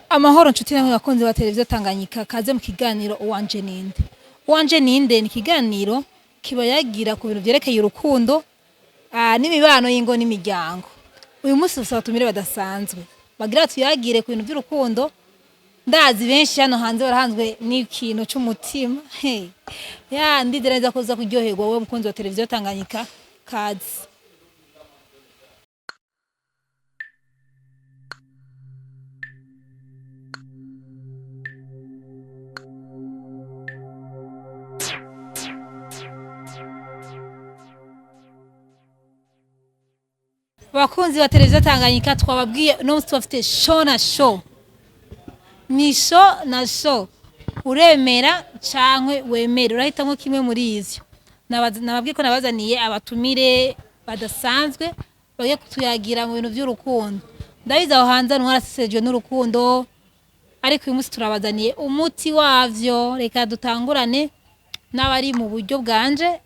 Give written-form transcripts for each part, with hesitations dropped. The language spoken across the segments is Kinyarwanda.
Amahoro nshuti namwe bakunzi ba televiziyo Tanganyika kaze mu kiganiro uwanje ninde. Uwanje ninde ni kiganiro kiba yagira ku bintu vyerekeye urukundo n'imibano y'ingo n'imiryango. Uyu munsi usaba tumire badasanzwe. Bagira tuyagire ku bintu by'urukundo. Ndazi benshi hano hanze barahanzwe n'ikintu cy'umutima. Ya ndidereza kuza kuryoherwa wowe mukunzi wa televiziyo Tanganyika kaze. Bakunzi wa televiziyo Tanganyika twababwiye no mustofite show na show. Ni show na show. Uremera cankwe wemera urahitamo kimwe muri ivyo. Nababwiye ko nabazaniye abatumire badasanzwe bagiye kutuyagira mu bintu by'urukundo. Ndabiza aho hanze nwarasesejwe n'urukundo. Ariko uyu munsi turabazaniye umuti wavyo. Reka dutangurane n'abari mu buryo bwanje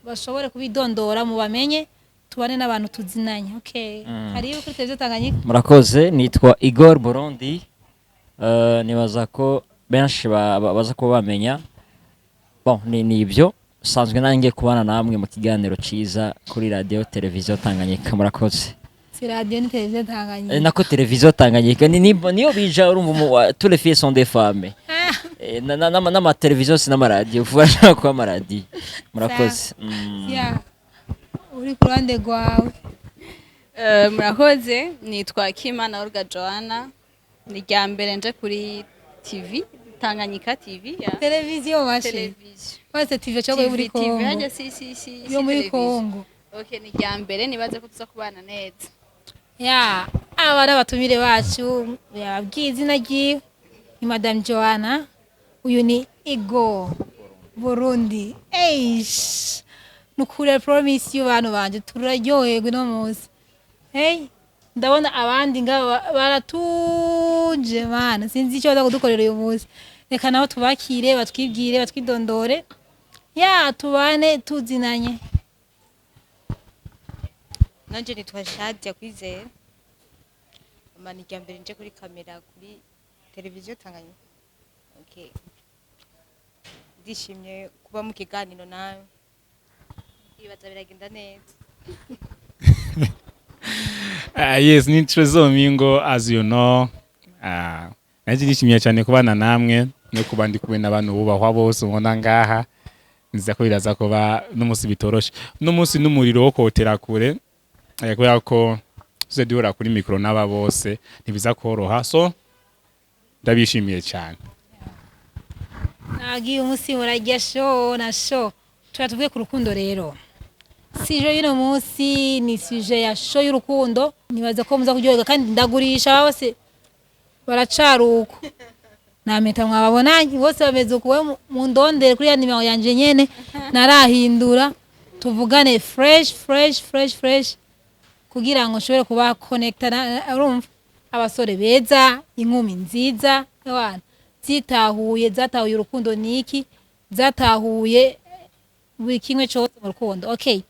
bashobore kubidondora mu bamenye. Tubane n'abantu tuzinanye. Okay. Hariyo kuri televiziyo Tanganyika. Murakoze nitwa Igor Burundi. Nibaza ko benshi baza ko bamenya. Bon ni ibyo sanzwe nange kubana namwe mu kiganiro ciza kuri radio televiziyo Tanganyika. Murakoze. Si radio ni televiziyo Tanganyika. Nako televiziyo Tanganyika niyo bija urumva tous les filles sont des femmes. Na televiziyo sinama radio. Ufasha kwa maradi. Murakoze. Yeah. Uri ku ruhande rwawe. Murakoze nitwa Kimana Olga Joanna. Ni rya mbere nje kuri TV Tanganyika TV ya televiziyo bashe. Televiziyo. Wase TV cyo muri Kongo. TV haje si yo muri Kongo. Okay ni rya mbere nibaze ko tuza kubana neza. Ya abara batumire bacu yababwiye izina ryiwe ni Madame Joanna. Uyu ni Igor Burundi. Eish. Nukure promise y'abantu banje turaryoherwe no munsi. Hey, ndabona abandi ngaba baratuje mana sinzi icyo baza kudukorera uyu munsi. Reka naho tubakire batwibwire batwidondore. Ya tubane tuzinanye. Nanje nitwa Shadia Kwizera. Mani rya mbere nje kuri kamera kuri televiziyo Tanganyika. Okay. Ndishimye kuba mu kiganiro nawe. Ibaza biragenda neza. Yes, ni Trezo Mingo as you know. Naje nishimiye cyane kubana namwe no kuba ndi kumwe n'abantu bubahwa bose ubona ngaha. Nziza ko biraza kuba n'umunsi bitoroshe. N'umunsi n'umuriro wo kotera kure. Kubera ko tuze duhora kuri micro n'aba bose ntibiza koroha. So ndabishimiye cyane. Nagiye umunsi murajya show na show. Tuvuye ku rukundo rero. Sije y'ino munsi ni sije ya show y'urukundo. Nibaza ko muza kuryoherwa kandi ndagurisha bose baracaruko. Nameta mwababonanye bose bameze kuwe mu ndondere kuri ya nimero yanje nyene narahindura tuvugane fresh kugira ngo nshobore kuba connecta urumva abasore beza inkumi nziza y'abana zatahuye urukundo niki zatahuye buri kimwe cyose mu rukundo. Okay.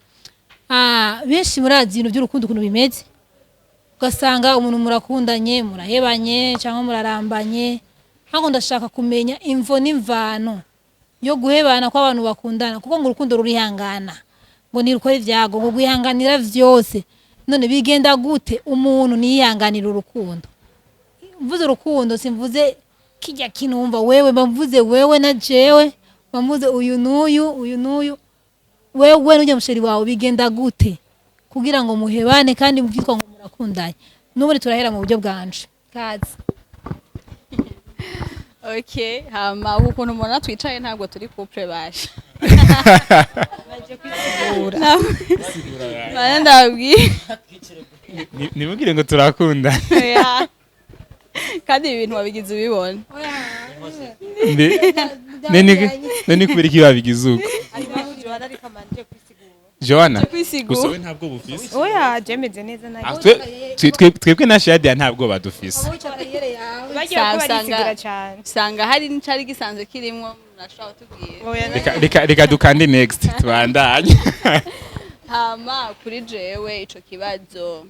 Benshi murazi ibintu by'urukundo kuntu bimeze. Ugasanga umuntu murakundanye murahebanye cyangwa murarambanye. Hako ndashaka kumenya imvo n'imvano yo guhebana kw'abantu bakundana kuko ngo urukundo rurihangana. Ngo nirukore ivyago ngo guhanganira vyose. None bigenda gute umuntu niyihanganira urukundo? Mvuze urukundo simvuze kijya kinumva wewe mvuze wewe na jewe. Bamuze uyu n'uyu wewe n'ujya musheri wawe bigenda gute kugira ngo muhebane kandi mbyitwa ngo murakundanye. N'ubu turahera mu buryo bwanje kazi. Okay, hama ukuntu umuntu atwicaye ntabwo turi couple basha. Baje kwisigura. Bana ndabwiye. Nimugire ngo turakunda. Yeah. Kandi ibintu wabigize ubibona. Neni kubera iki babigize uko. Joanna ari kamanje kwisigura. Joanna gusowe ntabwo bufise. Oya jemeze neza nayo. Twebwe na Shadia ntabwo badufise. Bagiye ko barisigura cyane. Sanga hari n'icari gisanzwe kirimwo nashaka tubwira. Reka dukande next tubandanye. Hama kuri jewe ico kibazo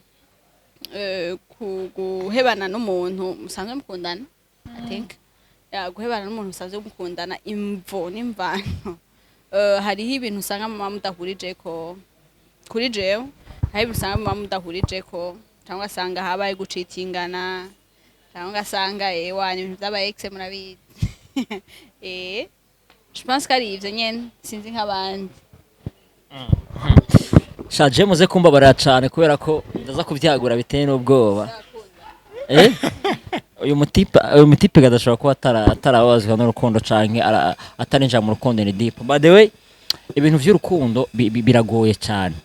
guhebana n'umuntu musanzwe mukundana I think guhebana n'umuntu usanzwe mukundana imvo n'imvano hariho ibintu usanga mama mudahurijeko kuri jewe hari ibintu usanga mama mudahurijeko cyangwa asanga habaye gucitingana cyangwa asanga wani ibintu by'aba ex murabizi je pense ko ari ivyo nyene sinzi nk'abandi shaje muze kumbabarira cyane kubera ko ndaza kubyagura biteye n'ubwoba uyu mutipe gadashobora kuba atarabazwa n'urukundo canke atarinjira mu rukundo ni deep. By the way ibintu vy'urukundo biragoye cyane.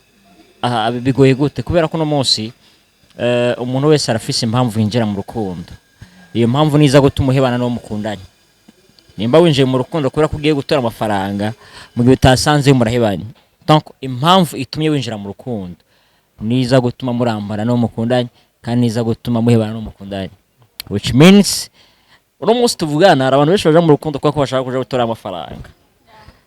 Aha bigoye gute kubera ko no munsi umuntu wese arafise impamvu yinjira mu rukundo. Iyo mpamvu niza gutuma uhebana no mukundanye. Nimba winjiye mu rukundo kubera ko ugiye gutora amafaranga mu gihe utasanze murahebanye. Donc impamvu itumye winjira mu rukundo niza gutuma murambana no mukundanye kandi niza gutuma muhebana no mukundanye. Which means uno munsi tuvugana hari abantu benshi baje mu rukundo kuko bashaka kuja gutora amafaranga.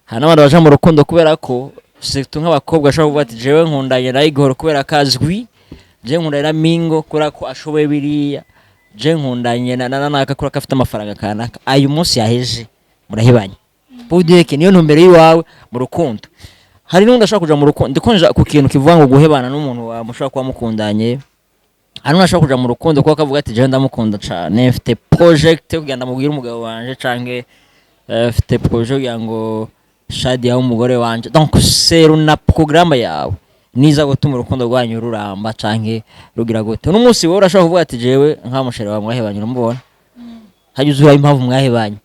Hari n'abandi baje mu rukundo kubera ko surtout nk'abakobwa bashaka kuvuga ati jewe nkundanye na Igor kubera kazwi, je nkundanye na Mingo kubera ko ashoboye biriya, je nkundanye na naka kubera ko afite amafaranga kanaka. Ayo munsi yaheje murahebanye. Budeke niyo ntumbere yiwawe mu rukundo. Hari n'undi ashaka kuja mu rukundo ndikonja ku kintu kivuga ngo guhebana n'umuntu wa mushaka kwa mukundanye. Hari n'ashaka kuja mu rukundo kuko akavuga ati je ndamukunda cyane, mfite project yo kugenda mubwira umugabo wanje canke mfite project yango shadi yawe umugore wanje. Donc c'est una programme yawe niza gutuma urukundo rwanyu ruramba canke rugira gute. Uno munsi wowe urashaka kuvuga ati jewe nka musheri wa mwahebanye urumubona hajuzura impamvu mwahebanye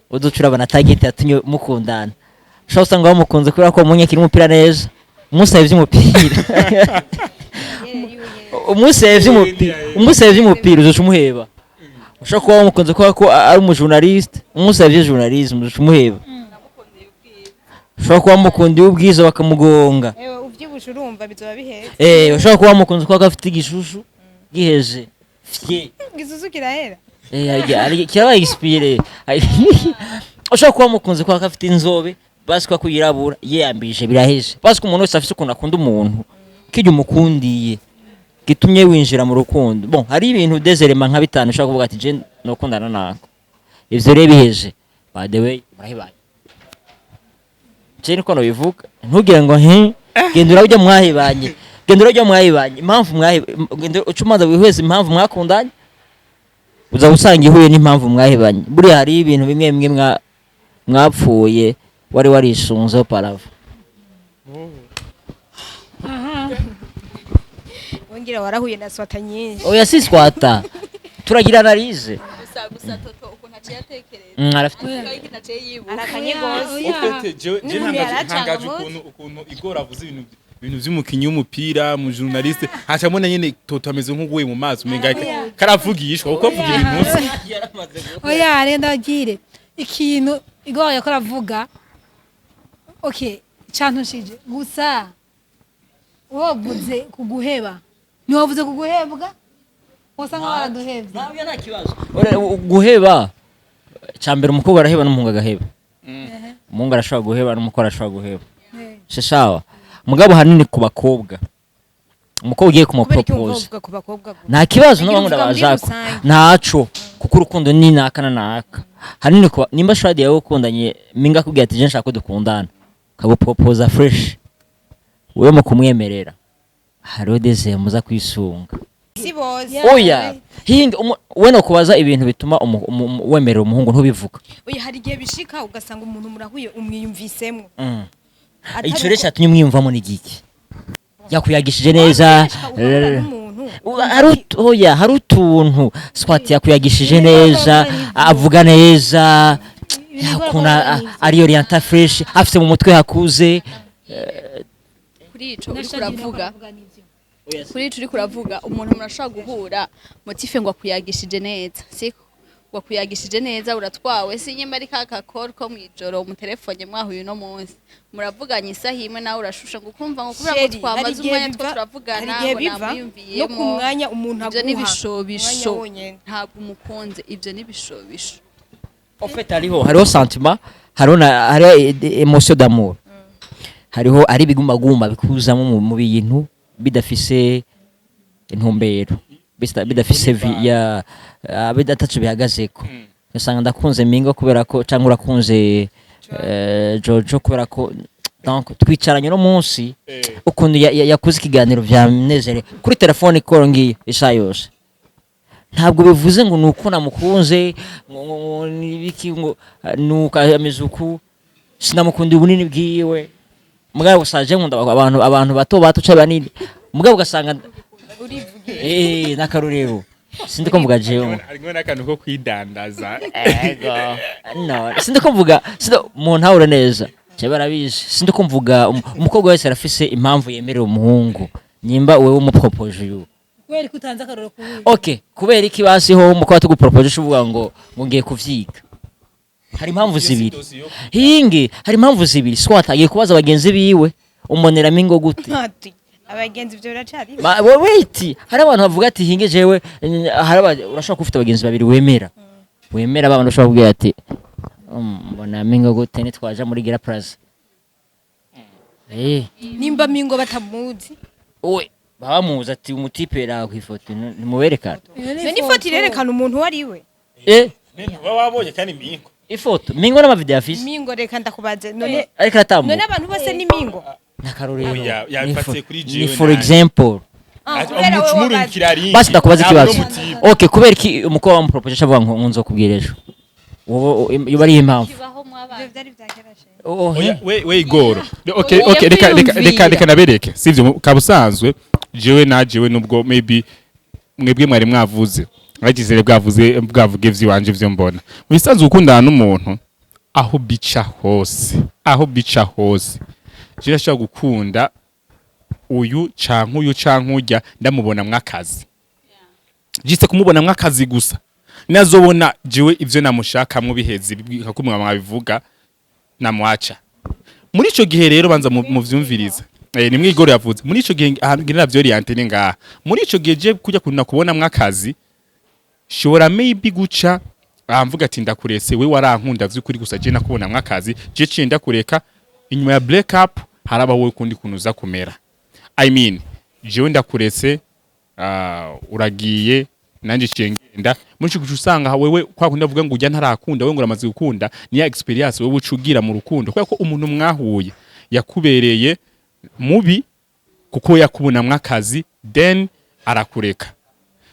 uducura bana target yatunye mukundana. Shaka usanga bamukunze kubera ko munyekira umupira neza umusaba ivy'umupira umusaba ivy'umupira uzoca umuheba. Ushaka kuba bamukunze kubera ko ari umujournaliste umusaba ivy'journalisme uzoca umuheba. Ushaka kuba bamukundiye ubwiza bakamugonga uvyibusha urumva bizoba biheze. Ushaka kuba bamukunze kubera ko afite igishushu giheze fye Igisusu kirahera kirabaye expire. Ushaka kuba bamukunze kubera ko afite inzobe basi kwa kuyirabura yambije biraheje. Basi ko umuntu wese afite ukuntu akunda umuntu kijya umukundiye gitumye winjira mu rukundo. Bon hari ibintu dezerema nka bitanu ushaka kuvuga ati je nokundana nako ivyo rero biheje. By the way murahibanye je niko no bivuga ntugire ngo gendura ujya mwahibanye impamvu gendura ucumaza wihweza impamvu mwakundanye uza gusanga ihuye n'impamvu mwahibanye. Buri hari ibintu bimwe bimwe mwapfuye wari warisunze parava. Wongera warahuye na swata nyinshi. Oya si swata turagira analize gusa toto ukuntu aciye atekereza arafite aciye yibuka Arakanye gose. Ofete je ntangaje ukuntu Igor avuze ibintu vy'umukinyi w'umupira mu journaliste hacamona nyene toto ameze nk'uguye mu mazi umenga karavugishwa uko avuga ibintu. Oya renda agire ikintu Igor yakora avuga. Okay cantushije gusa wovuze kuguheba niwavuze kuguhebwa wasanga waraduhevye ntabyo nta kibazo. Guheba cyambere umukobwa araheba n'umuhungu agaheba. Umuhungu arashobora guheba n'umukobwa arashobora guheba. Shishawa mugabo hanini ku bakobwa umukobwa ugiye kumupropose nta kibazo n'abandi abajako ntaco kuko urukundo ni nakana naka. Hanini ko nimba shadi yawe ukundanye Minga kubwira ati je nshaka ko dukundana kabupropose fresh wewe mu kumwemerera hariho desire muza kwisunga. Oya hinga wena kubaza ibintu bituma wemerera umuhungu ntubivuga. Oya hari gihe bishika ugasanga umuntu murahuye umwiyumvisemo. Icyo rero cyatumye mwiyumvamo n'igiki yakuyagishije neza. Hari utuntu swat yakuyagishije neza avuga neza yakuna ari orienta fresh afite mu mutwe hakuze. Kuri ico uri kuravuga umuntu murashaka guhura motife ngo akuyagishije neza siko ngo akuyagishije neza uratwawe si nyema ari kakakor ko mwijoro mu telefone mwahuye no munsi muravuganye isaha imwe nawe urashusha ngo kumva ngo kubera ngo twamaze umwanya turavugana ngo namwiyumviye no ku mwanya umuntu aguha n'ibishobisho ntabwo umukunze ibyo n'ibishobisho. En fait hariho sentiment hariho emotion d'amour hariho ari biguma bikuzamo mu bintu bidafise intumbero bidafise ya bidatacu bihagazeko usanga ndakunze Mingo kubera ko cyangwa urakunze Jojo kubera ko donc twicaranye no munsi ukuntu yakuze ikiganiro byanezere kuri telefone ikoro ngiye isa yose ntabwo bivuze ngo nuko namukunze ngo nibiki ngo nuko amezuku sinamukundi ubunini bwiwe mugabo usaje nkunda abantu bato cyane mugabo ugasanga nakarurero sindi ko mvuga jewe harimo nakantu ko kwidandaza no sindi ko mvuga umuntu ahura neza cyaba arabizi sindi ko mvuga umukobwa wese arafise impamvu yemerera umuhungu nyimba wewe umupropose uyu kubera ko utanze akaroro kubi okay kubera iki basiho umukobwa tugupropose uvuga ngo ngiye kuvyiga hari impamvu zibiri hari impamvu zibiri swat agiye kubaza abagenzi biwe umonera Mingo gute abagenzi byo biracari wait hari abantu bavuga ati hinge jewe urashaka kufita abagenzi babiri wemera abantu bashaka kubwira ati mbona Mingo gute nitwaje muri Gira Plaza nimba Mingo batamuzi we bamuzi ati umutipe ra ku ifoto nimuberekana ni ifoto irerekana umuntu wari we wabonye kandi Mingo ifoto Mingo n'ama video afise Mingo reka ndakubaze none ariko atamu none abantu bose ni Mingo nakarurero yafatse kuri jewe ni for example umucumuru kirari basi ndakubaza ikibazo okay kubera iki umukobwa wa propose avuga ngo nzokubwira ejo wowe yoba ari impamvu we igoro okay reka nabereke sivyo kabusanzwe jewe nubwo maybe mwebwe mwari mwavuze bagizere bwavuge ivy'iwanje vyo mbona wisanzwe ukundana n'umuntu aho bica hose jira shaka gukunda uyu canke urya ndamubona mwakazi jise kumubona mwakazi gusa nazobona jewe ivyo namushaka mu bihezi nkakumwa mwabivuga namwaca muri ico gihe rero banza mu vyumviriza ni mwigoro yavuze muri ico gihe ngira vyo orientene ngaha muri ico gihe je kujya kunna kubona mwakazi shobora maybe guca amvuga ati ndakurese we warankunda vy'ukuri gusa je nakubona mwakazi je ciye ndakureka inyuma ya break up haraba wowe kundi kunuza kumera I mean jewe ndakurese uragiye nanje cengenda muri cyo usanga wewe kwa kunda vuga ngo ujya ntarakunda we ngo uramaze gukunda ni ya experience wewe ucugira mu rukundo kuko umuntu mwahuye yakubereye mubi kuko yakubona mwakazi then arakureka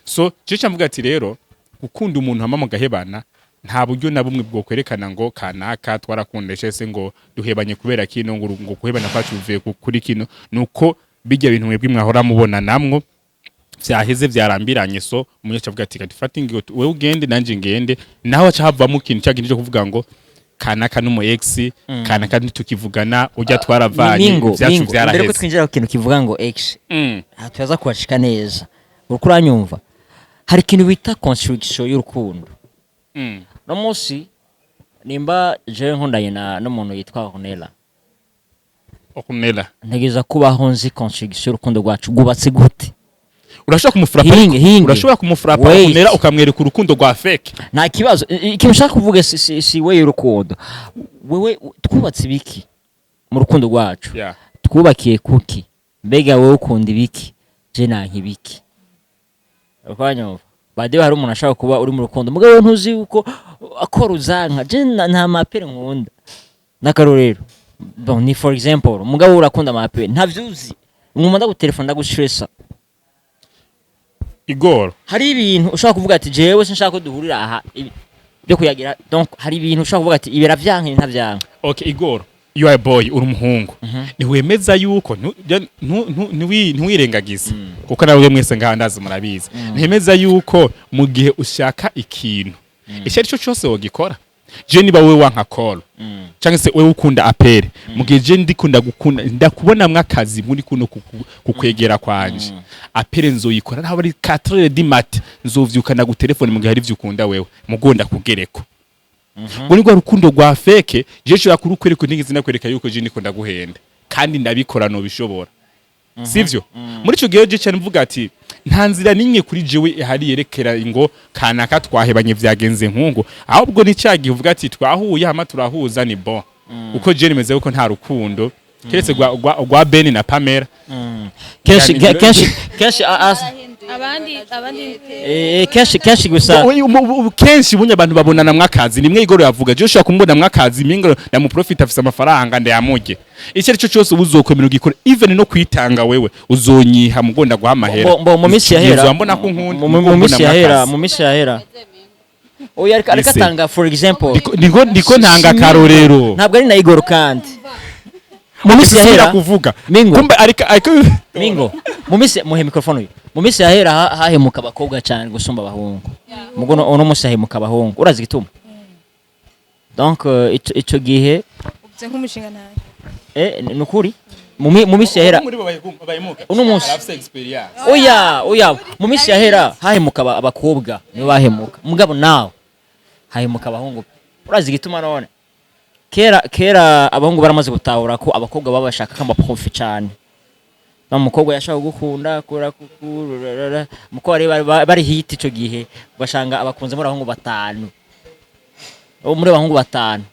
so je cyamvuga ati rero gukunda umuntu hama mugahebana nta buryo na bumwe bwo kwerekana ngo kanaka twarakundeshe se ngo duhebanye kubera kino ngo kuhebana kwacu bivuye kuri kino nuko bijya bintu mwebwe mwahora mubona namwo vyaheze vyarambiranye so umunyaca avuga ati kati ngo wewe ugende nanje ngende naho aca havamo ikintu cyagindi cyo kuvuga ngo kanaka n'umu ex kanaka ntitukivugana ujya twaravanye vyacu vyaraheze rero ko twinjira ku kintu kivuga ngo ex hatuza kwashika neza ukuranyumva hari ikintu bita construction y'urukundo no munsi nimba je nkundanye n'umuntu yitwa Ornella ntegeza kubaho nzi construction y'urukundo rwacu gubatse gute urashobora kumufrapa Ornella ukamwereka urukundo rwa fake nta kibazo ikintu ushaka kuvuga si we y'urukundo wewe twubatse ibiki mu rukundo rwacu twubakiye kuki mbega wewe ukunda ibiki je nanka ibiki urwanyumva bade hari umuntu ashaka kuba uri mu rukundo mugabo ntuzi uko akora uzanka je nta mapere nkunda nakarorero bon ni for example mugabo urakunda mapere ntavyuzi umuma ndagutelefona ndagustressa igoro hari ibintu ushaka kuvuga ati jewe sinshaka ko duhurira aha byo kuyagira donc hari ibintu ushaka kuvuga ati ibera vyanke ntavyanka okay igoro you are a boy uri umuhungu niwemeza yuko ntiwirengagize kuko nawe mwese ngahandaza murabizi ntemeza yuko mu gihe ushaka ikintu icyo cyo cyose wogikora je niba wewe wanka call cyangwa se wewe ukunda apere mu gihe je ndakubona mwakazi muri kuno kukwegera kwanje apere nzoyikora naho ari 4h du mat nzovyuka na gutelefone mu gihe hari vyukunda wewe mugonda kugereko Boni gwa rukundo rwa feke je shira kurukwereka ntigeze nakwereka yuko je ndikunda guhenda kandi ndabikora no bishobora sivyo muri cyo gihe je cyane mvuga ati nta nzira ninye kuri jewe hari yerekera ngo kanaka twahebanye vyagenze nkungu ahubwo ni cyagiye uvuga ati twahuye hama turahuza ni bon uko je nimeze uko nta rukundo keretse gwa Ben na Pamela abandi kenshi gusa kenshi bunye abantu babonana mwakazi nimwe igoro yavuga je ushaka kumbona mwakazi mingo na mu profit afise amafaranga ndayamuje icyo cyo cyose ubuzokwemera ugikora even no kwitanga wewe uzonyiha mugonda guha amahera mu misi yahera mbona ko nkunda mu misi yahera oya ariko atanga for example ndiko ntanga karorero ntabwo ari na igoro kandi mu misi yahera kuvuga kumbe ariko mingo mu misi muhe microphone uyu mu misi yahera hahemuka abakobwa cyane gusumba abahungu mugono ono musi hahemuka abahungu urazi gituma donc ico gihe ubye nk'umushinga nawe nukuri mu misi yahera uno musi oya mu misi yahera hahemuka abakobwa nibo bahemuka mugabo nawe hahemuka abahungu urazi gituma none kera abahungu baramaze gutahura ko abakobwa babashaka kama profi cyane umukobwa yashaka gukunda kura kukurara muko bari hit ico gihe bashanga abakunze muri abahungu batanu muri abahungu batanu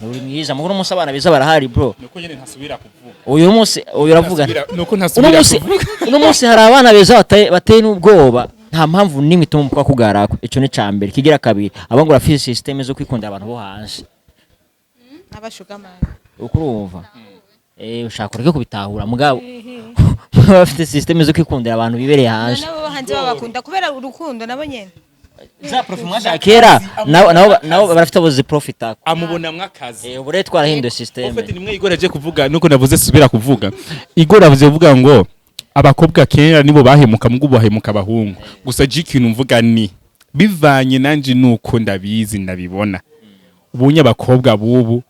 uri mwiza muko umunsi abana beza barahari bro nuko nyene ntasubira kuvuga uyu munsi uravuga nuko ntasubira kuvuga uno munsi hari abana beza bateye n'ubwoba nta mpamvu nimwe ituma umukwa kugarako ico ni cambere kigira kabiri abahungu bafise system zo kwikundira abantu bo hanze abashugamana ukurumva ushaka kureke kubitahura mugabo bafite system zo kwikundira abantu bibereye hanze nabo hanze babakunda kubera urukundo nabo nyene za profit mwashaka kera nabo barafite abo profita amubona mwakazi ubure twarahinduye system ufite nimwe igora je kuvuga nuko navuze subira kuvuga igora avuze vuga ngo abakobwa kera nibo bahemuka mugo bahemuka abahungu gusa jikintu mvuga ni bivanye nanje nuko ndabizi ndabibona ubunye abakobwa bubu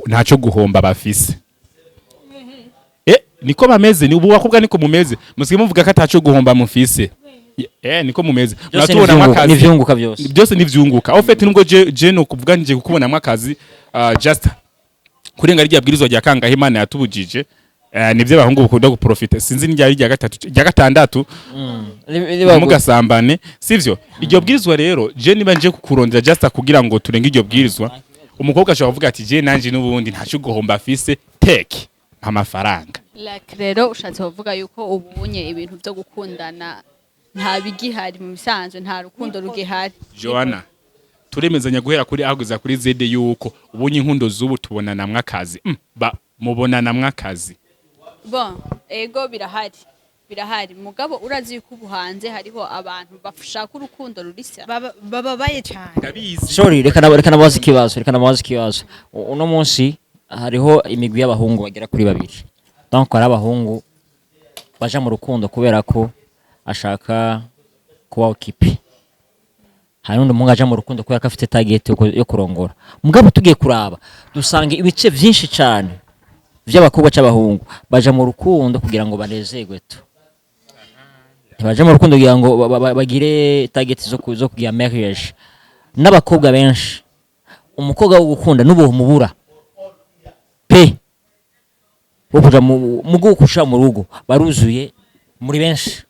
ntaco guhomba bafise niko bameze ni ubu bakobwa niko mumeze musike muvuga ko ataco guhomba mufise niko mumeze natubona mwakazi nivyunguka byose nivyunguka au fait nubwo je no kuvuga nje gukubona mwakazi just kurenga rya bwirizwa rya kangahe Imana yatubujije nivyo bahungu bukunda guprofita sinzi n'irya rya gatandatu mugasambane sivyo iryo bwirizwa rero je niba nje kukurondera just kugira ngo turenge iryo bwirizwa umukobwa ashobora kuvuga ati je nanje n'ubundi ntaco guhomba afise take amafaranga like rero ushatse kuvuga yuko ubunye ibintu byo gukundana nta bigihari mu bisanzwe nta rukundo rugihari Joanna turemezanya guhera kuri aguza kuri zede yuko ubunye inkundo zubu tubonana mwakazi mubonana mwakazi bon ego birahari mugabo urazi yuko ubuhanze hariho abantu bashaka urukundo rurisa babaye cyane sorry reka nabaza ikibazo uno munsi hariho imigwi y'abahungu bagera kuri babiri donc ari abahungu baja mu rukundo kubera ko ashaka kuba okipe hari undi mungu aja mu rukundo kubera ko afite target yo kurongora mugabo tugiye kuraba dusanga ibice byinshi cyane by'abakobwa cy'abahungu baja mu rukundo kugira ngo banezerwe tu baje mu rukundo kugira ngo bagire target zo kugira marriage n'abakobwa benshi umukobwa wo gukunda n'ubuho mubura pe wo kuja mu gukusha mu rugo baruzuye muri benshi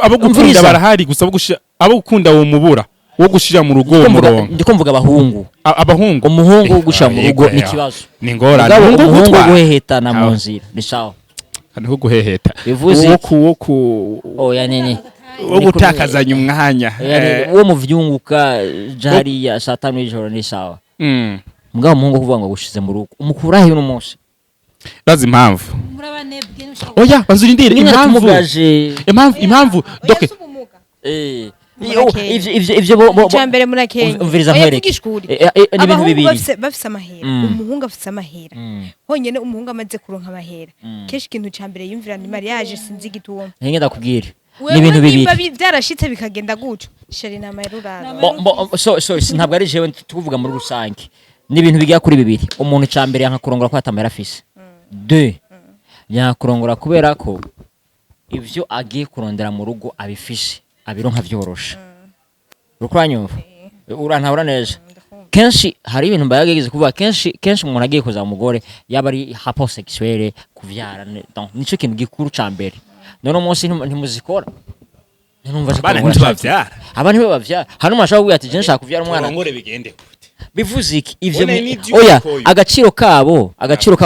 abo gukunda barahari gusa abo gukunda wo mubura wo gushira mu rugo murongo ndiko mvuga abahungu umuhungu wo gushira mu rugo ni kibazo ni ngorane umuhungu guhehetana mu nzira ni sawa hano guheheta bivuze oya nini wo gutakazanya umwanya wo muvyunguka jariya saa 5 y'ijoro ni sawa mugabo umuhungu kuvuga ngo gushize mu rugo umukurahe uno munsi bazi impamvu oya bazurindire impamvu doke ivyo cyambere muri Kenya umviriza nkwereke n'ibintu bibiri bafise amahera umuhungu afise amahera honyene umuhungu amaze kuronka amahera keshi ikintu cyambere yumvira ni mariage sinzi gituwo nkenge ndakubwira n'ibintu bibiri byarashitse bikagenda guco sheri na mayirura so ntabwo ari jewe tuvuga muri rusange n'ibintu bigiye kuri bibiri umuntu cyambere yanka kurongora ko atamera afise 2 yanka kurongora kubera ko ivyo agiye kurondera mu rugo abifishe abironka vyorosha rukwanyumva urantahura neza kenshi hari ibintu mbayageze kuvuga kenshi umuntu agiye kuza umugore yaba ari hyposexuel kuvyara donc nico kintu gikuru cambere none umunsi ntimuzikora ntumva bavyara abantu bavyara hano mashaka kuvuga ati je nshaka kuvyara umwana ngore bigende bivuze iki ivyo oya agaciro kabo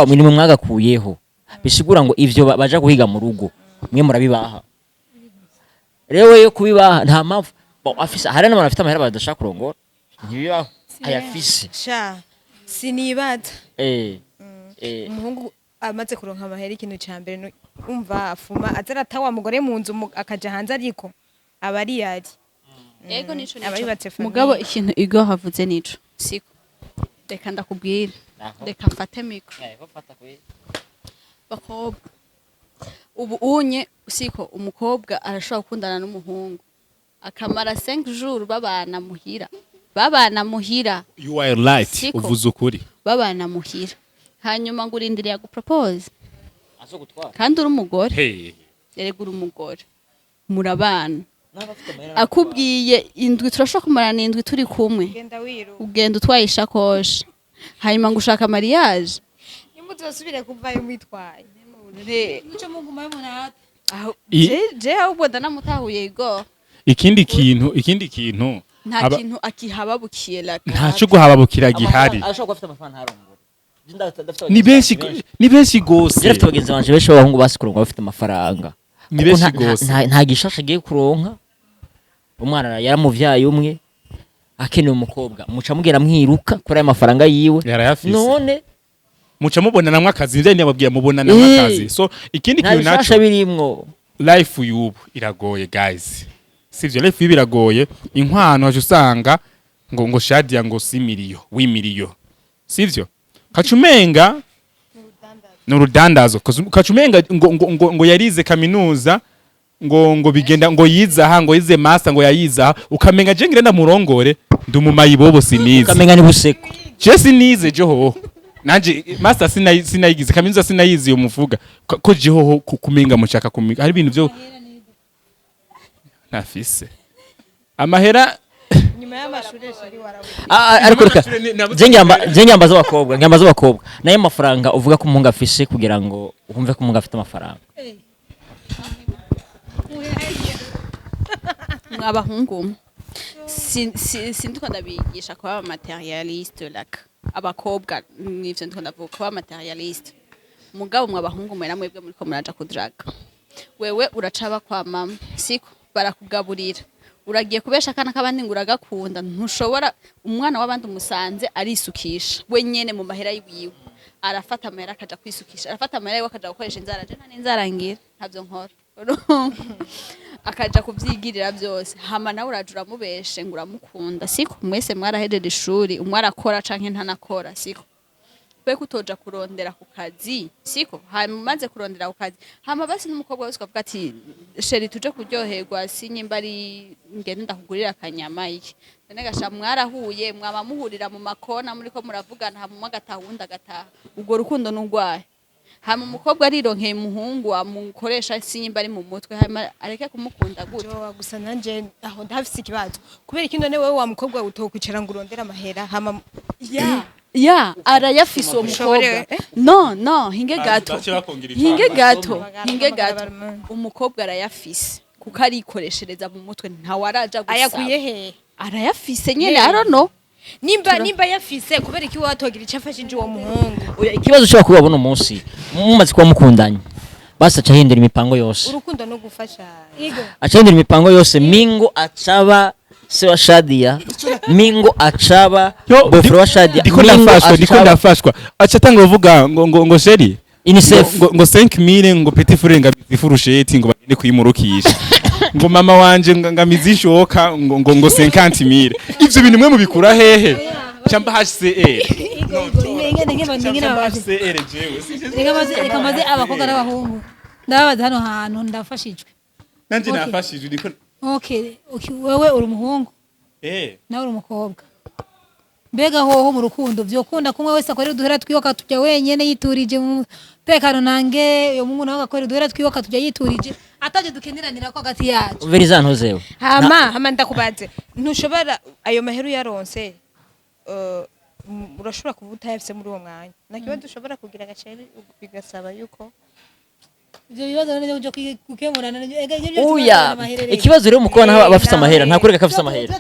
minimum mwagakuyeho bisigura ngo ivyo baja guhiga mu rugo mwe murabibaha rero yo kubibaha nta mpamvu afise hari n'abantu bafite amahera badashaka kurongora ntibibaho ayafise sha sinibaza umuhungu amaze kuronka amahera ikintu ca mbere umva afuma azarata wa mugore mu nzu akaja hanze ariko aba ari yari ego nico abayubatse famille mugabo ikintu Igor havuze nico siko reka ndakubwira reka mfate mikro bakobwa ubu unye siko umukobwa arashobora gukundana n'umuhungu akamara 5 jours babana muhira you are right Siko. uvuze ukuri babana muhira hanyuma ngo urindiriye gupropose kandi uri umugore erega uri umugore murabana akubwiye indwi turashobora kumarana indwi turi kumwe ugenda utwaye ishakoshi hanyuma ngo ushaka mariage nimuzosubire kuvayo mwitwaye muco mugumayo munata je ahubwo ndanamutahuye Igor ikindi kintu nta kintu akihababukiye ntaco guhababukira gihari arashobora gufite amafaranga ntarongora ni benshi gose Jerafite bagenzi banje benshi b'abahungu basi kuronka bafite amafaranga ni benshi gose nta gishasha agiye kuronka umwana yaramuvyaye umwe akeneye umukobwa muca mugera mwiruka kuri ayo mafaranga yiwe yarayafise none muca mubonanamwe akazi nivyo nababwiye mubonanamwe akazi so ikindi kintu nta gishasha birimwo life yubu iragoye guys sivyo life yubu iragoye inkwano aje usanga ngo shadia ngo si miliyo sivyo kacumenga n'urudandazo kacumenga ngo yarize kaminuza ngo bigenda ngo yiza ngo yize master ngo yayiza ukamenga je ngirenda murongore ndumumayibobo sinize ukamenga ni buseko je sinize joho nanje master sinayigize kaminuza sinayizi yo muvuga ko jeho kumenga mushaka kumiga hari ibintu byo nafise amahera nyuma y'amashuri shari warabuze ariko reka je nyambaza abakobwa nayo mafaranga uvuga ko umuhungu afise kugira ngo wumve ko umuhungu afite amafaranga mwabahungu sindiko ndabigisha kuba materialiste like abakobwa n'ivyo ndiko ndavuga kuba materialiste mugabo mwabahungu mwera mwebwe muriko muraja kudraga wewe uracaba kwa mama siko barakugaburira uragiye kubesha kana kabandi nguragakunda ntushobora umwana w'abandi umusanze arisukisha we nyene mu mahera yiwiwe arafata amahera akaja kwisukisha arafata amahera yiwe akaja gukoresha inzara je nani nzarangira ntavyo nkora akaja kuvyigirira byose hama nawe urajura mubeshe nguramukunda siko mwese mwarahejeje ishuri umwarakora canke ntanakora siko kwe kutoja kurondera ku kazi siko hama maze kurondera ku kazi hama basi n'umukobwa wese kavuga ati sheri tuje kuryoherwa sinyimba ari ngende ndakugurira akanyama iki none gasha mwarahuye mwaba muhurira mu makona muri ko muravugana hama agatahunda gataha ubwo rukundo n'ugwaye hama umukobwa arironkeye umuhungu amukoresha sinyimba ari mu mutwe hama areke kumukunda gute gusa nanje aho ndafise ikibazo kubera ikindi none wewe wa mukobwa utokwicara ngo urondera amahera hama ya arayafise uwo mukobwa no hinge gato umukobwa arayafise kuko arikoreshereza mu mutwe ntawe araja gusaba ayakuye he arayafise nyene arono nimba yafise kubera iki watogira icyo afashije uwo muhungu ikibazo cyo kuba buno munsi mumaze kuba mukundanye basi aca hindura imipango yose urukundo no gufasha aca hindura imipango yose mingo acaba se wa Shadia mingo acaba bofro wa Shadia ndiko ndafashwa aca tanga uvuga ngo sheri UNICEF ngo 5000 ngo petit frère ngabizi furusheti ngo bagende kuyimurukisha ngo mama wanje ngamizishoka ngo 50000 ivyo bintu mwe mubikura hehe chamba HCR reka maze abakobwa n'abahungu ndababaza hano hantu ndafashijwe nanje nafashijwe ndiko okay wewe uri umuhungu nawe uri umukobwa mbega hoho mu rukundo vyokunda kumwe wese akorera duhera twiyoka tujya wenyene yiturije mu tekano nange uyo mungu nawe akorera duhera twiyoka tujya yiturije ataje dukenderanira ko gati yacu veriza ntuzewe hama ndakubaze ntushobora ayo maheru yaronse urashobora kuvuta yafise muri uwo mwanya nakiba dushobora kugira agaceri bigasaba yuko ivyo bibazo none byo kukemurana uya ikibazo rero mukobana bafite amahera nta kureka kafite amahera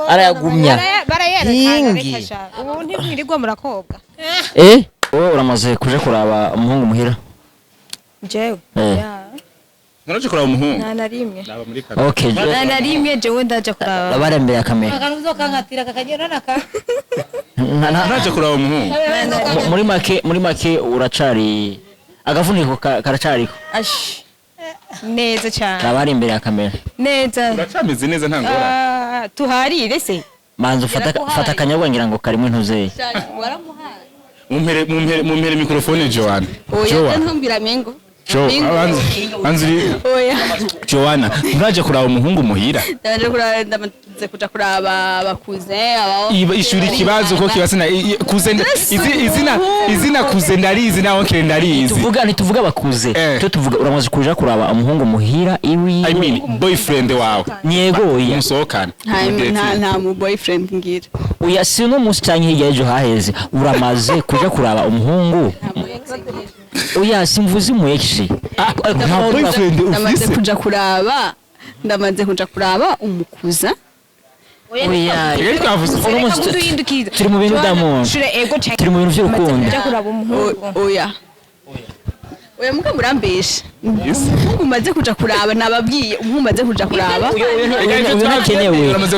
arayagumya barayereka ubu ntimwirirwa murakobwa wowe uramaze kuja kuraba umuhungu muhira jewe Eh. Naraje kuraba umuhungu nta na rimwe naba muri kamera okay nta na rimwe jewe ndaje kuraba abarembeye kamera akantu uzokankatira kakagenda naka naraje kuraba umuhungu muri make uracari agafuniko karacariko ash neza cyane abari imbere ya kamera neza uracameze neza nta ngora tuharire se manzi fata akanyabwa ngira ngo karimo intuzeye waramuhaye mumpere mikrofone Joanna oya ntumbwira mengo anzi oya Joanna naraje kuraba umuhungu muhira ndamaze kuja kuraba abakuze abaho ishuri ikibazo ko kibasina kuze izina kuze ndarizi naho kire ndarizi tuvuga bakuze cyo tuvuga uramaze kuja kuraba umuhungu muhira iwi I mean boyfriend wawe nyego ya musohokana nta mu boyfriend ngira uya si no musi canke hirya ejo haheze uramaze kuja kuraba umuhungu uya simvuze mu exe nta boyfriend ufise ndamaze kuja kuraba umukuza oya rero twavuze turi mu bintu d'amour turi mu bintu by'urukundo ndaje kuraba umuhungu oya muka murambesha umuhungu maze kuja kuraba nababwiye umuhungu maze kuja kuraba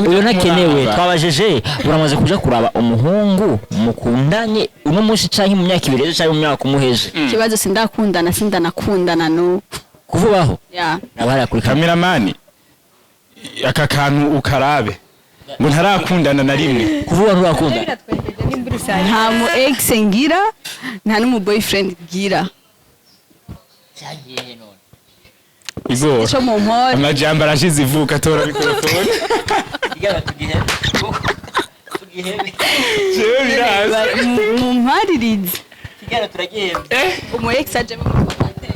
uyu nakenewe twabajeje uramaze kuja kuraba umuhungu mukundanye uno munsi canke mu myaka ibiri canke mu myaka umuheje ikibazo sindanakundana no kuvubaho ya abari kuri cameraman aka kantu ukarabe ngo ntarakundana na rimwe kuvuba nturakunda nta mu ex ngira nta n'umu boyfriend ngira Igor ico mu mpore amajambo arashize ivuka tora mikrofone jewe biraza mu mparirizi umu ex aje mu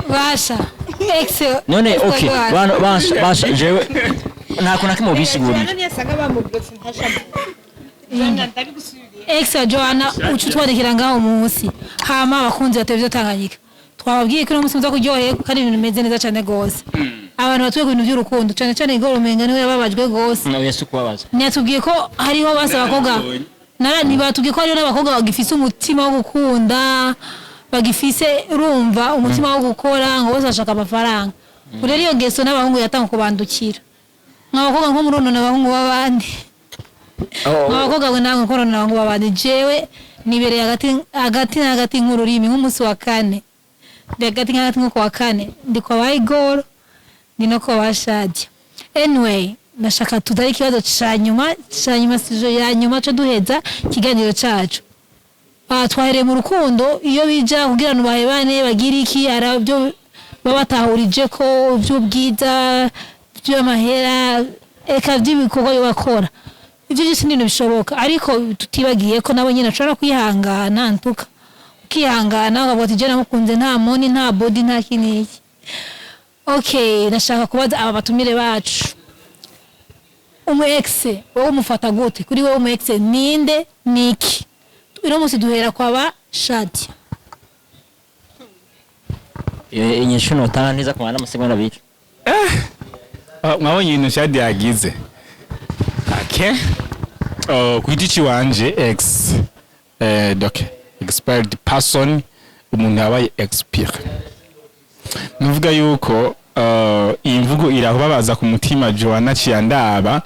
basha ex none okay basha jewe ntako nakimo bisigurira ex ya Joanna ucu twandikira ngaho munsi hama abakunzi ba televiziyo Tanganyika twababwiye ko uno munsi muza kuryohera kandi ibintu bimeze neza cyane gose abantu batuye ku bintu by'urukundo cyane cyane Igor Umenga niwe yababajwe gose nawe yesu kubabaza ntiyatubwiye ko hariho basa abakobwa ntibatubwiye ko hariho n'abakobwa bagifise umutima wo gukunda bagifise urumva umutima wo gukora ngo bose bashaka amafaranga rero iyo ngeso n'abahungu yatanga kubandukira nk'abakobwa nko muronona abahungu b'abandi nk'abakobwa we namwe korona abahungu b'abandi jewe nibereye hagati nk'ururimi nk'umunsi wa kane ndi hagati nko kwa kane ndi kwa ba Igor ndi no kwa ba Shadia anyway nashaka tudari ikibazo ca nyuma sijo ya nyuma cyo duheza ikiganiro cacu twahereye mu rukundo iyo bija kugira ngo bahebane bagira iki arabyo babatahurije ko by'ubwiza by'amahera eka by'ibikorwa yo bakora ibyo byose n'ibintu bishoboka ariko tutibagiye ko nabo nyine ashobora kwihangana ntuka ukihangana ukavuga ati jena mukunze nta moni nta body nta kiniki okay nashaka kubaza aba batumire bacu umu ex wowe umufata gute kuri wowe umu ex ninde niki ino musi duhera kwa ba Shadia inyishu notanga neza kumana n'amasegonda abiri mwabonye ibintu Shadia yagize okay ku giti ciwanje ex donc expired person umuntu yabaye expire nuvuga yuko iyi mvugo irababaza ku mutima Joanna ciyandaba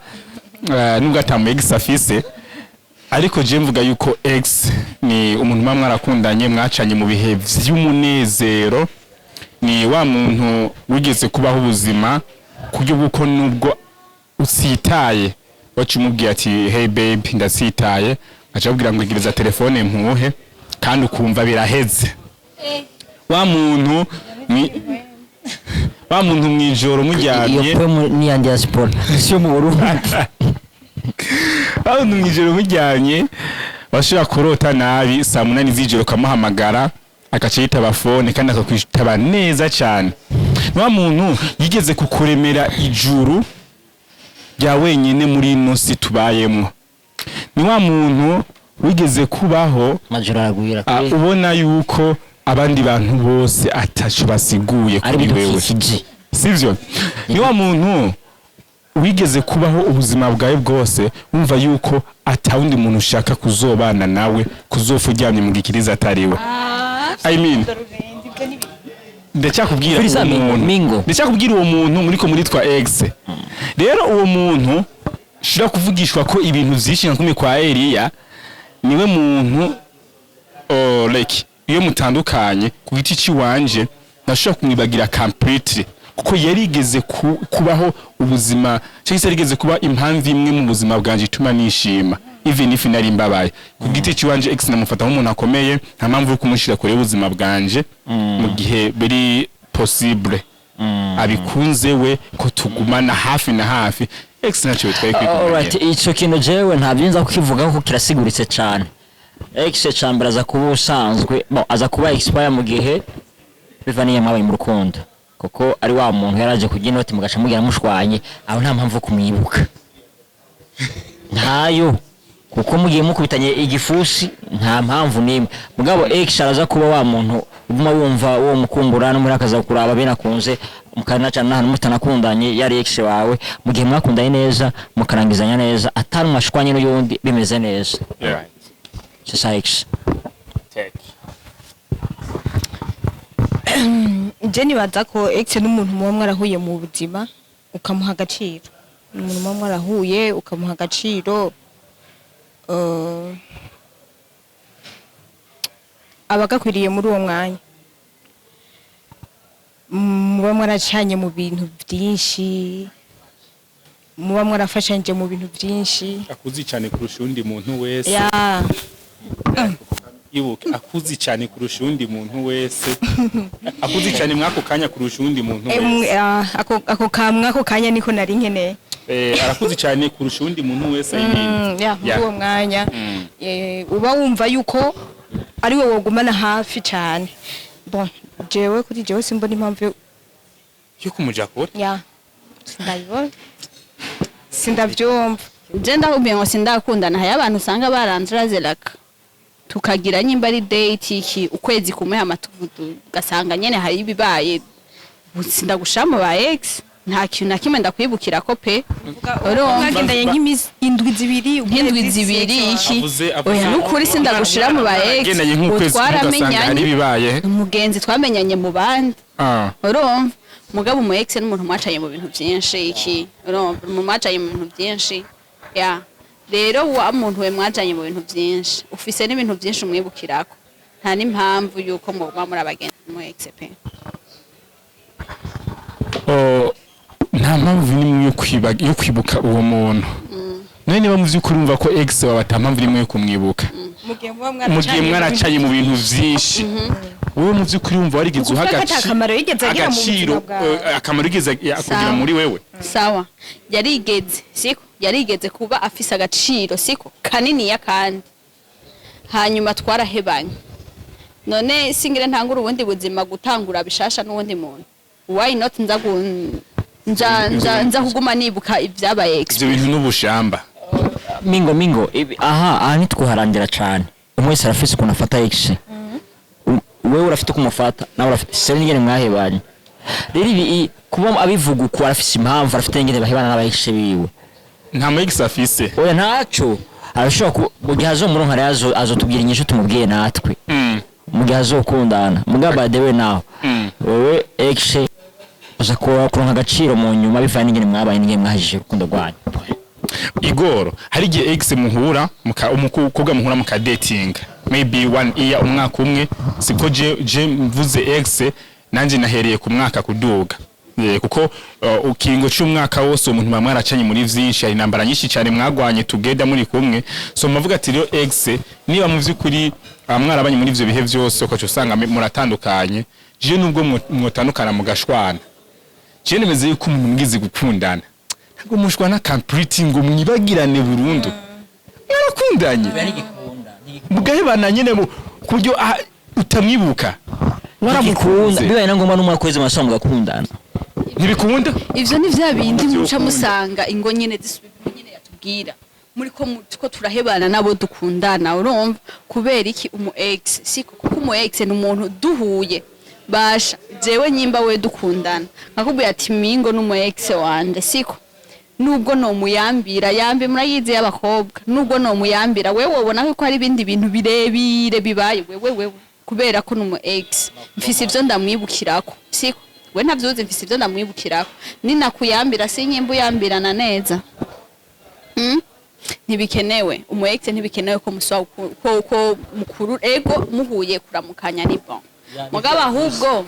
nubwo atamu ex afise ariko je mvuga yuko ex ni umuntu mamwe arakundanye mwacanye mu bihe vy'umunezero ni wa muntu wigeze kubaho ubuzima kuryo buko nubwo usitaye wacumubwiye ati hey babe ndasitaye acabwira ngo igiriza telefone mpuhe kandi ukumva biraheze wa muntu mwijoro mujyamye iyo ni ya diaspora sio mu Burundi wa muntu mwijoro mujyamye washobora kurota nabi saa 8 z'ijoro kamuhamagara akaca yitaba phone kandi akakwitaba neza cyane wa muntu yigeze kukuremera ijuru rya wenyine muri ino si tubayemo ni wa muntu wigeze kubaho majoro aragwira ubona yuko abandi bantu bose ataco basiguye kuri wewe sivyo ni wa muntu wigeze kubaho ubuzima bwawe bwose wumva yuko atawundi muntu ushaka kuzobana nawe kuzofuryamye mu gikiriza atariwe I mean ndacyakubwira Filiza Mingo. ndacyakubwira uwo muntu muriko muritwa ex rero uwo muntu shira kuvugishwa ko ibintu vyinshi nka kwa Eliya niwe muntu like iyo mutandukanye ku giti ciwanje nashobora kumwibagira completely kuko yarigeze kubaho ubuzima cyangwa se yarigeze kuba impamvu imwe mu buzima bwanje ituma nishima even if nari mbabaye ku giti ciwanje ex namufata nk'umuntu akomeye nta mpamvu yo kumushira kure ubuzima bwanje mu gihe biri possible abikunze we ko tugumana hafi na hafi ex nacho bitwaye alright ico kintu jewe nta byinza kukivuga ko kirasiguritse cyane ex chambera za kuba usanzwe aza kuba expire mu gihe bivaniye mwabaye mu rukundo kuko ari wa muntu yaraje kugira inoti mugaca mugira mushwanye aho nta mpamvu kumwibuka ntayo kuko mugiye mukubitanye igifusi nta mpamvu nimwe mugabo ex araza kuba wa muntu uguma wumva uwo mukumbura no muri akaza kuraba benakunze mukanaca n'ahantu mutanakundanye yari ex wawe mu gihe mwakundanye neza mukarangizanya neza atari mwashwanye n'uyundi bimeze neza c'est ça ex Jenny baza ko ex n'umuntu muba mwarahuye mu buzima ukamuha agaciro umuntu muba mwarahuye ukamuha agaciro abagakwiriye muri uwo mwanya muba mwaracanye mu bintu byinshi muba mwarafashanje mu bintu byinshi akuzi cyane kurusha undi muntu wese ya ibuke akuzi cyane kurusha undi muntu wese akuzi cyane mwako kanya kurusha undi muntu wese ako kanya niko nari nkeneye arakuzi cyane kurusha undi muntu wese muri uwo mwanya uba wumva yuko ari we wogumana hafi cyane bon jewe kuri jewe simbona impamvu yo kumuja kure sindabibona sindavyumva je ndakubwiye ngo sindakundana hari abantu usanga baranzrazeraka tukagira nyimba ari date iki ukwezi kumwe amatuvudu gasanga nyene hari ibibaye sindagushama ba ex nta kintu nakimwe ndakwibukira ko pe ugagendanye nk'imizi indwi zibiri iki oya nukuri sindagushira mu ba ex twaramenyanye umugenzi twamenyanye mu bandi urumva mugabo mu ex n'umuntu mwacaye mu bintu byinshi iki urumva mu mwacaye mu bintu byinshi ya rero wa muntu we mwajanye mu bintu byinshi ufise n'ibintu byinshi umwibukirako nta n'impamvu yuko muba muri abagenzi mu ex pe nta mpamvu nimwe yo kwibuka uwo muntu none niba muvyukuri urumva ko ex wawe atampamvu nimwe yo kumwibuka mugiye mwaracaye mu bintu vyinshi wowe muvyukuri urumva warigeze akamaro yigeze akugira muri wewe sawa yarigeze kuba afise agaciro siko kanini ya kandi hanyuma twarahebanye none singire ntangura ubundi buzima gutangura bishasha n'ubundi muntu why not nza kuguma nibuka ibyabaye ibyo bintu n'ubushamba mingo aha nitwuharandira cyane umwese arafise ukuntu afata ex wewe urafite kumufata nawe urafite se nyene mwahebanye rero ibi kuba abivuga uko arafise impamvu arafite nyene bahebana n'abahishe biwe nta mu ex afise oya ntaco arashobora mu gihe azomuronka rero azotubwira inyishu tumubwiye natwe mu gihe azokundana mugaba dewe naho wewe ex uza kuronka agaciro mu nyuma bivanye n'ingene mwabaye n'ingene mwahije urukundo rwanyu Igoro hari igihe ex muhura umukobwa muhura mu dating maybe 1 year umwaka umwe siko je mvuze ex nanje nahereye ku mwaka kuduga kuko ukingo cy'umwaka wose umuntu bamwaracanye muri vyinshi ari nambara nyinshi cyane mwagwanye together muri kumwe so mavuga ati rero ex niba mu vyukuri mwarabanye muri ivyo bihe byose uko usanga muratandukanye je nubwo mwotandukana mugashwana je nemeze yuko umuntu mwizi gukundana ntabwo mushwana complete ngo mwibagirane burundu yarakundanye mugahebana nyene mu kuryo utamwibuka waramukunda bibaye ngomba n'umwaka kwezi masha mugakundana ntibikunda ivyo ni vya bindi muca musanga ingo nyene zisubira nyene yatubwira muri ko turahebana nabo dukundana urumva kubera iki umu ex siko kuko umu ex ni umuntu duhuye basha jewe nyimba we dukundana nkakubwira ati mingo n'umu ex wanje siko nubwo no muyambira yambe murayize y'abakobwa nubwo no muyambira wewe wobona ko ari ibindi bintu birebire bibaye wewe kubera ko numu ex mfise ivyo ndamwibukirako siko we ntavyuzi mfise ivyo ndamwibukirako ninakuyambira sinyimbu yambirana neza ntibikenewe umu ex ntibikenewe ko muswa ko mukuru ego muhuye kuramukanya ni bon mugaba ahubwo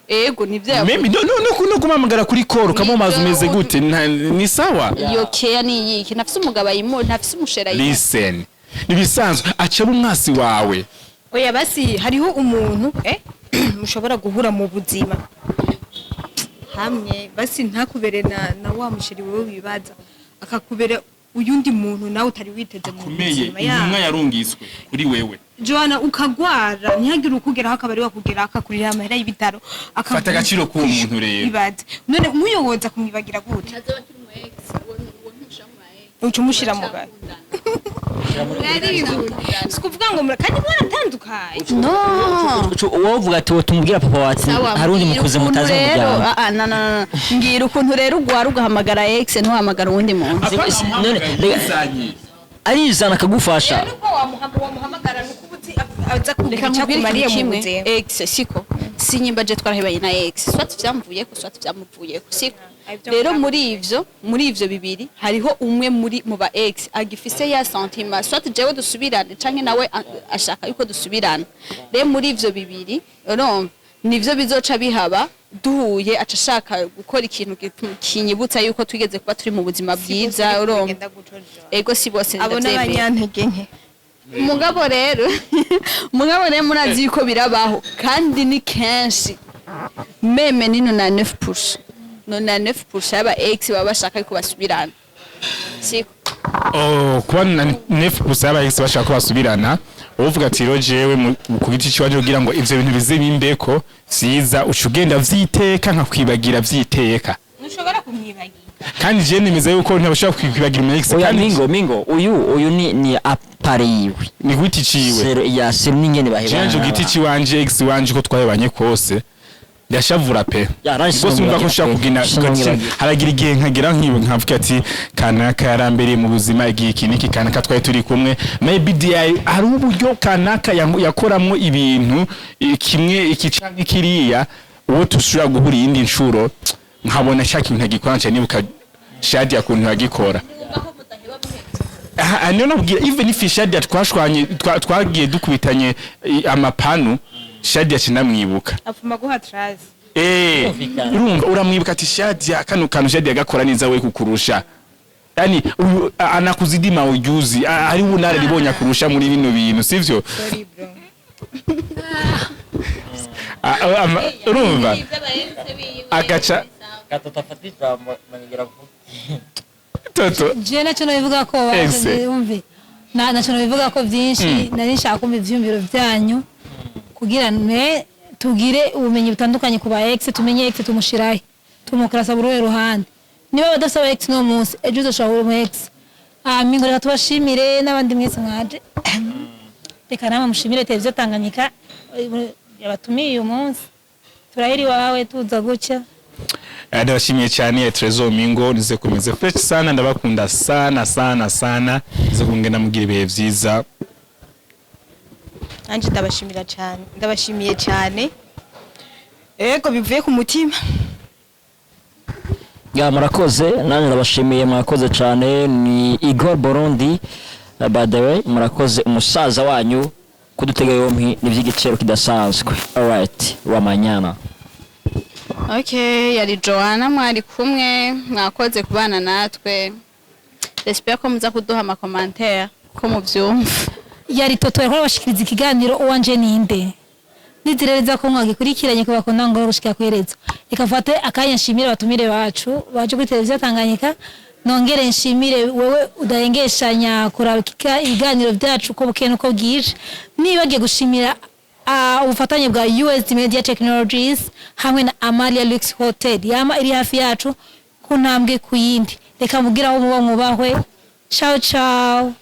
ego nivyo maybe no kumamagara kuri call kamumazi umeze gute ni sawa Yoca ni yiki nafise umugabo ayimo ntafise umushera yimo listen nibisanzwe aca umwasi wawe oya basi hariho umuntu mushobora guhura mu buzima hamwe basi ntakubere na wa musheri wewe wibaza akakubera uyundi muntu nawe utari witeze mu buzima intumwa yarungiswe kuri wewe Joana ukagwara ntihagire ukugeraho akabari wakugera akakurira amahera y'ibitaro fata agaciro k'uwo muntu rero ibaze none umuyoboza kumwibagira gute ucumushira mu gahe sikuvuga ngo kandi mwaratandukanye no wovuga ati tumubwira papa wati hari undi mukuze mutazi umuryango ngira ukuntu rero ugwara ugahamagara ex ntuhamagara uwundi muntu arizana akagufasha wamuhamagara nukubuti aza kubica kumariye mu buzima ex siko sinyimbaje twarahebanye na ex swati vyamvuye ko swati vyamuvuye ko siko rero muri ivyo bibiri hariho umwe muri mu ba ex agifise ya sentiment swati jewe dusubirane canke nawe ashaka yuko dusubirana rero muri ivyo bibiri urumva nivyo bizoca bihaba duhuye aca ashaka gukora ikintu kinyibutsa yuko twigeze kuba turi mu buzima bwiza urumva ego si bose abona abanyantege nke mugabo rero murazi yuko birabaho kandi ni kenshi meme ni 99% 99% y'aba ex baba bashaka yuko basubirana siko kuba 9% y'aba ex bashaka ko basubirana uvuga ati ro jewe ku giti cyaje kugira ngo ivyo bintu bize bimbeko siza ucugenda vyiteka nka kwibagira vyiteka nushobora kumwibagira kandi je nimeze yuko ntabashaka kwibagira mu ex kandi mingo uyu ni apariwe ni gwiti ciwe sero ya sero ningene bahebana je giti ciwanje ex wanje ko twahebanye kose ndashavura pe bose umva ko nshaka kugina haragira igihe nkagira nkavuga ati kanaka yarambereye mu buzima igihe kiniki kanaka twaye turi kumwe maybe DI hari uburyo kanaka yakoramo ibintu kimwe ikicanke kiriya uwo tushura guhura iyindi nshuro nkabona shaka ibintu agikora cyane nibuka Shadia kuntu yagikora niyo nabwira even if Shadia twashwanye twagiye dukubitanye amapanu Shadia kinamwibuka afuma guha trace urumva uramwibuka ati Shadia kanu Shadia gakora neza we kukurusha yani anakuzidima ujuzi ari bunare libonya kurusha muri bino bintu sivyo sorry bro urumva agaca katatafatira manigera toto je naco bivuga ko umve naco bivuga ko byinshi nari nshaka kumva ivyumviro byanyu kugira ne tugire ubumenyi butandukanye ku ba ex tumenye ex tumushirahe tumukrasa buri ruhande niba badasaba ex no munsi ejo uzoshobora mu ex mingo reka tubashimire n'abandi mwese mwaje reka namwe mushimire televiziyo Tanganyika yabatumiye uyu munsi turahiri wawe tuza gucya ndabashimiye cyane Trezor Mingo nize komeze fresh sana ndabakunda sana nize kungenda mugira ibihe vyiza anje ndabashimiye cyane ego bivuye ku mutima murakoze nanjye ndabashimiye mwakoze cyane ni Igor Burundi by the way murakoze umusaza wanyu kudutega yompi nivy'igicero kidasanzwe alright wamanyana okay yari Joana mwari kumwe mwakoze kubana natwe j'espère ko muza kuduha ama commentaire ko muvyumva yari Toto yakora bashikiriza ikiganiro uwanje ninde nizirereza ko mwagikurikiranye ko bakunda ngo gushika kwerezo ikafate akanya nshimire batumire bacu baje kuri televiziyo Tanganyika nongere nshimire wewe udahengeshanya kurabika ibiganiro byacu ko bukene uko bwije nibagiye gushimira ubufatanye bwa US Media Technologies hamwe na Amalia Lux Hotel yama iri hafi yacu ku ntambwe ku yindi reka mugira aho muba mwubahwe ciao ciao